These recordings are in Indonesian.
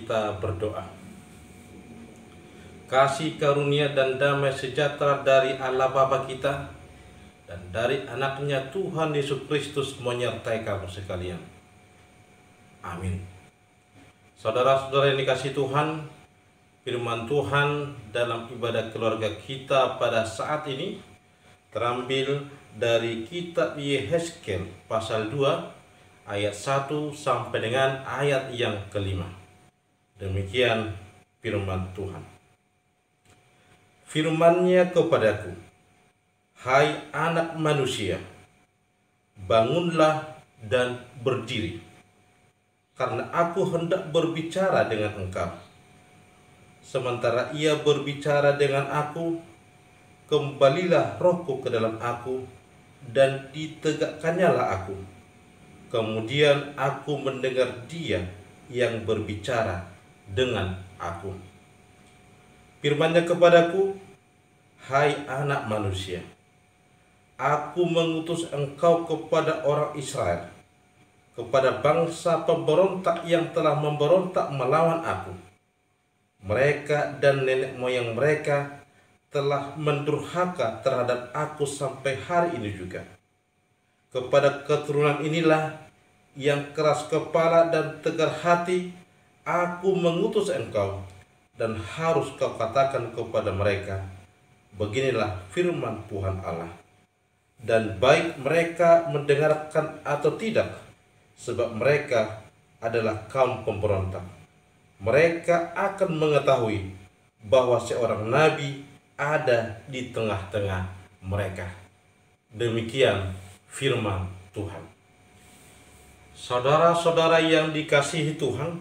kita berdoa. Kasih karunia dan damai sejahtera dari Allah Bapa kita dan dari anaknya Tuhan Yesus Kristus menyertai kamu sekalian. Amin. Saudara-saudara yang dikasihi Tuhan, firman Tuhan dalam ibadah keluarga kita pada saat ini terambil dari kitab Yehezkel pasal 2 ayat 1 sampai dengan ayat yang kelima. Demikian firman Tuhan. Firman-Nya kepadaku, hai anak manusia, bangunlah dan berdiri, karena aku hendak berbicara dengan engkau. Sementara ia berbicara dengan aku, kembalilah rohku ke dalam aku, dan ditegakkannyalah aku. Kemudian aku mendengar dia yang berbicara dengan aku. Firman-Nya kepadaku, hai anak manusia, aku mengutus engkau kepada orang Israel, kepada bangsa pemberontak yang telah memberontak melawan aku. Mereka dan nenek moyang mereka telah mendurhaka terhadap aku sampai hari ini juga. Kepada keturunan inilah yang keras kepala dan tegar hati, aku mengutus engkau, dan harus kau katakan kepada mereka, beginilah firman Tuhan Allah. Dan baik mereka mendengarkan atau tidak, sebab mereka adalah kaum pemberontak. Mereka akan mengetahui bahwa seorang nabi ada di tengah-tengah mereka. Demikian firman Tuhan. Saudara-saudara yang dikasihi Tuhan,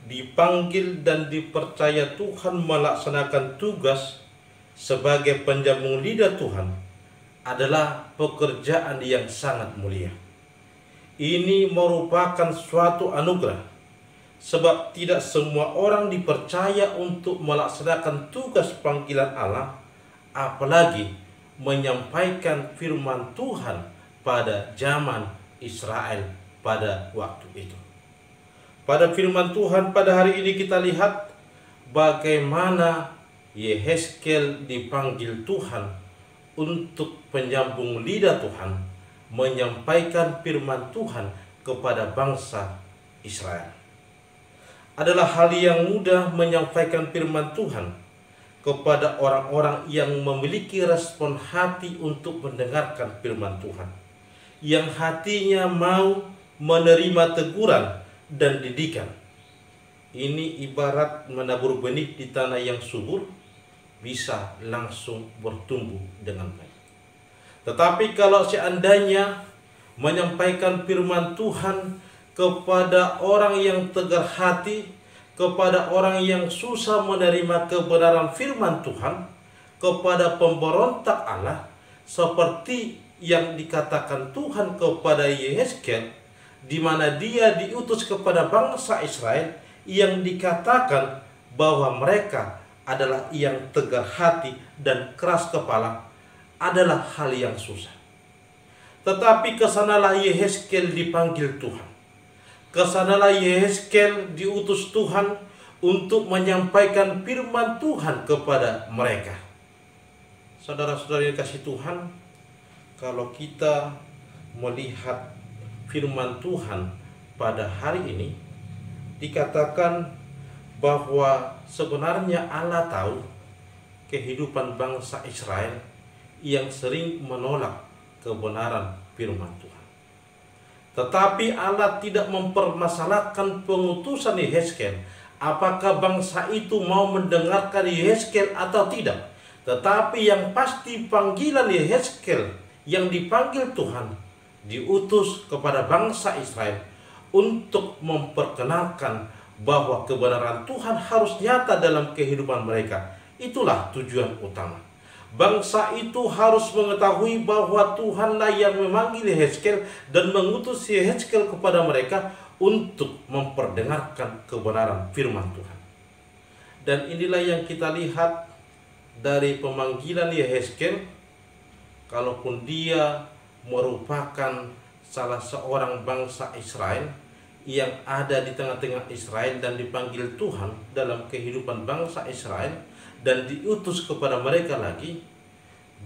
dipanggil dan dipercaya Tuhan melaksanakan tugas sebagai penjambung lidah Tuhan adalah pekerjaan yang sangat mulia. Ini merupakan suatu anugerah, sebab tidak semua orang dipercaya untuk melaksanakan tugas panggilan Allah, apalagi menyampaikan firman Tuhan pada zaman Israel pada waktu itu. Pada firman Tuhan pada hari ini kita lihat bagaimana Yehezkel dipanggil Tuhan untuk penyambung lidah Tuhan, menyampaikan firman Tuhan kepada bangsa Israel. Adalah hal yang mudah menyampaikan firman Tuhan kepada orang-orang yang memiliki respon hati untuk mendengarkan firman Tuhan, yang hatinya mau menerima teguran dan didikan. Ini ibarat menabur benih di tanah yang subur, bisa langsung bertumbuh dengan baik. Tetapi kalau seandainya menyampaikan firman Tuhan kepada orang yang tegar hati, kepada orang yang susah menerima kebenaran firman Tuhan, kepada pemberontak Allah, seperti yang dikatakan Tuhan kepada Yehezkel, di mana dia diutus kepada bangsa Israel, yang dikatakan bahwa mereka adalah yang tegar hati dan keras kepala, adalah hal yang susah. Tetapi kesanalah Yehezkel dipanggil Tuhan. Kesanalah Yehezkel diutus Tuhan untuk menyampaikan firman Tuhan kepada mereka. Saudara-saudara yang kasih Tuhan, kalau kita melihat firman Tuhan pada hari ini, dikatakan bahwa sebenarnya Allah tahu kehidupan bangsa Israel yang sering menolak kebenaran firman Tuhan. Tetapi Allah tidak mempermasalahkan pengutusan Yehezkel, apakah bangsa itu mau mendengarkan Yehezkel atau tidak. Tetapi yang pasti panggilan Yehezkel yang dipanggil Tuhan, diutus kepada bangsa Israel untuk memperkenalkan bahwa kebenaran Tuhan harus nyata dalam kehidupan mereka. Itulah tujuan utama. Bangsa itu harus mengetahui bahwa Tuhanlah yang memanggil Yehezkel dan mengutus Yehezkel kepada mereka untuk memperdengarkan kebenaran firman Tuhan. Dan inilah yang kita lihat dari pemanggilan Yehezkel. Kalaupun dia merupakan salah seorang bangsa Israel yang ada di tengah-tengah Israel dan dipanggil Tuhan dalam kehidupan bangsa Israel dan diutus kepada mereka lagi,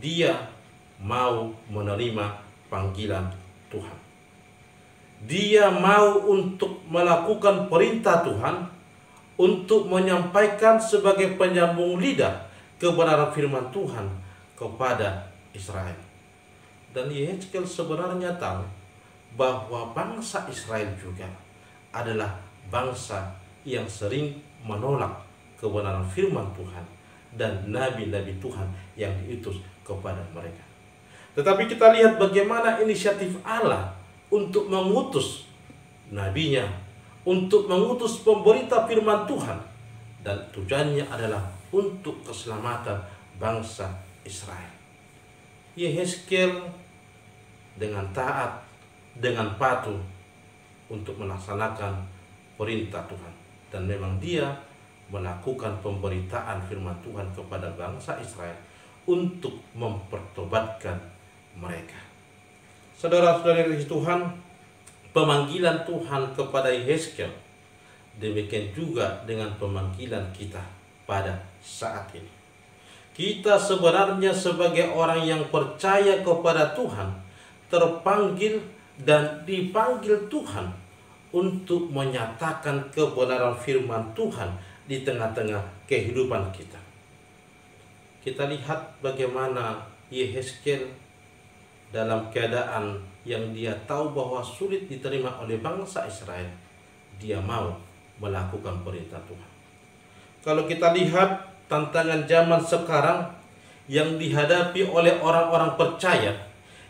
dia mau menerima panggilan Tuhan. Dia mau untuk melakukan perintah Tuhan, untuk menyampaikan sebagai penyambung lidah kebenaran firman Tuhan kepada Israel. Dan Yehezkiel sebenarnya tahu bahwa bangsa Israel juga adalah bangsa yang sering menolak kebenaran firman Tuhan dan nabi-nabi Tuhan yang diutus kepada mereka. Tetapi kita lihat bagaimana inisiatif Allah untuk mengutus nabinya, untuk mengutus pemberita firman Tuhan, dan tujuannya adalah untuk keselamatan bangsa Israel. Yehezkiel dengan taat, dengan patuh untuk melaksanakan perintah Tuhan, dan memang dia melakukan pemberitaan firman Tuhan kepada bangsa Israel untuk mempertobatkan mereka. Saudara-saudari Tuhan, pemanggilan Tuhan kepada Yehezkiel demikian juga dengan pemanggilan kita pada saat ini. Kita sebenarnya sebagai orang yang percaya kepada Tuhan terpanggil dan dipanggil Tuhan untuk menyatakan kebenaran firman Tuhan di tengah-tengah kehidupan kita. Kita lihat bagaimana Yehezkiel dalam keadaan yang dia tahu bahwa sulit diterima oleh bangsa Israel, dia mau melakukan perintah Tuhan. Kalau kita lihat tantangan zaman sekarang yang dihadapi oleh orang-orang percaya,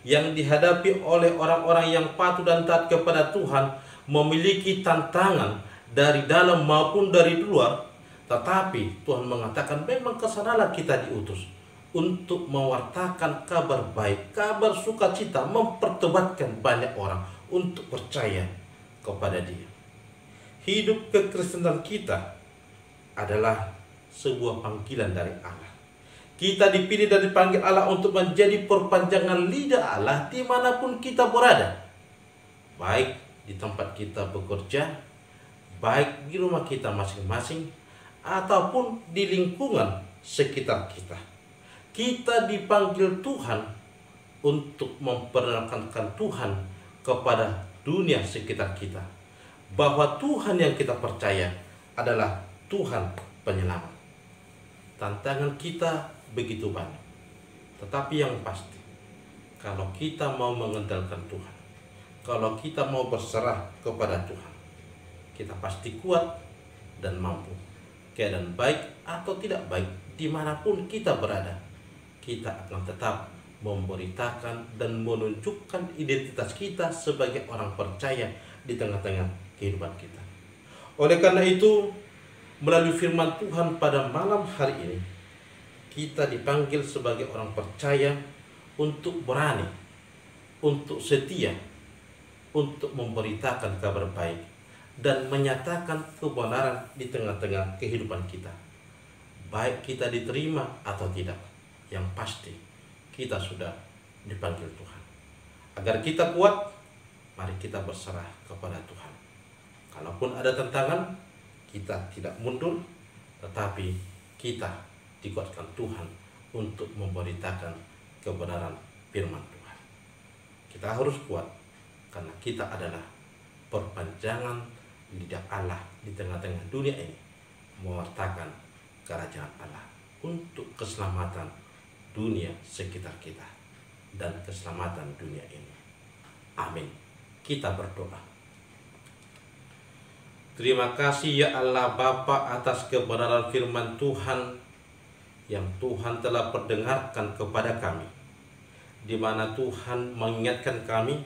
yang dihadapi oleh orang-orang yang patuh dan taat kepada Tuhan, memiliki tantangan dari dalam maupun dari luar. Tetapi Tuhan mengatakan memang kesanalah kita diutus untuk mewartakan kabar baik, kabar sukacita, mempertobatkan banyak orang untuk percaya kepada Dia. Hidup kekristenan kita adalah sebuah panggilan dari Allah. Kita dipilih dan dipanggil Allah untuk menjadi perpanjangan lidah Allah dimanapun kita berada. Baik di tempat kita bekerja, baik di rumah kita masing-masing, ataupun di lingkungan sekitar kita. Kita dipanggil Tuhan untuk memperkenalkan Tuhan kepada dunia sekitar kita, bahwa Tuhan yang kita percaya adalah Tuhan penyelamat. Tantangan kita begitu banyak, tetapi yang pasti, kalau kita mau mengandalkan Tuhan, kalau kita mau berserah kepada Tuhan, kita pasti kuat dan mampu. Keadaan baik atau tidak baik, dimanapun kita berada, kita akan tetap memberitakan dan menunjukkan identitas kita sebagai orang percaya di tengah-tengah kehidupan kita. Oleh karena itu, melalui firman Tuhan pada malam hari ini, kita dipanggil sebagai orang percaya untuk berani, untuk setia, untuk memberitakan kabar baik dan menyatakan kebenaran di tengah-tengah kehidupan kita. Baik kita diterima atau tidak, yang pasti kita sudah dipanggil Tuhan. Agar kita kuat, mari kita berserah kepada Tuhan. Kalaupun ada tantangan, kita tidak mundur, tetapi kita dikuatkan Tuhan untuk memberitakan kebenaran firman Tuhan. Kita harus kuat karena kita adalah perpanjangan lidah Allah di tengah-tengah dunia ini, mewartakan kerajaan Allah untuk keselamatan dunia sekitar kita dan keselamatan dunia ini. Amin. Kita berdoa. Terima kasih ya Allah Bapa atas kebenaran firman Tuhan yang Tuhan telah perdengarkan kepada kami, di mana Tuhan mengingatkan kami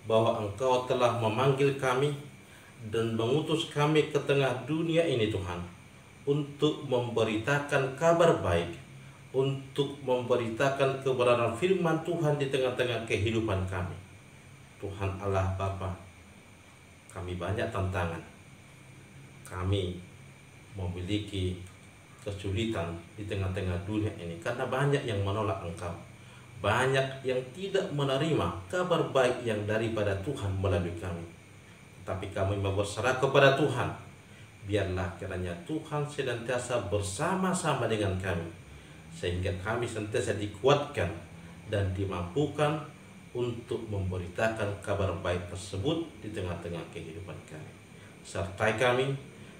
bahwa Engkau telah memanggil kami dan mengutus kami ke tengah dunia ini Tuhan, untuk memberitakan kabar baik, untuk memberitakan kebenaran firman Tuhan di tengah-tengah kehidupan kami. Tuhan Allah Bapa, kami banyak tantangan, kami memiliki kesulitan di tengah-tengah dunia ini karena banyak yang menolak Engkau, banyak yang tidak menerima kabar baik yang daripada Tuhan melalui kami. tapi kami mau berserah kepada Tuhan. Biarlah kiranya Tuhan senantiasa bersama-sama dengan kami, sehingga kami senantiasa dikuatkan dan dimampukan untuk memberitakan kabar baik tersebut di tengah-tengah kehidupan kami. Sertai kami,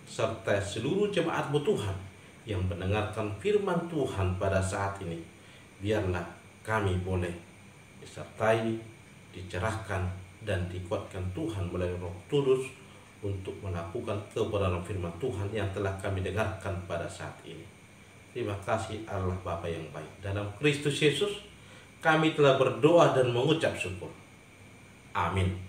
serta seluruh jemaat-Mu Tuhan yang mendengarkan firman Tuhan pada saat ini. Biarlah kami boleh disertai, dicerahkan, dan dikuatkan Tuhan melalui Roh Kudus untuk melakukan kebenaran firman Tuhan yang telah kami dengarkan pada saat ini. Terima kasih Allah Bapa yang baik. Dalam Kristus Yesus kami telah berdoa dan mengucap syukur. Amin.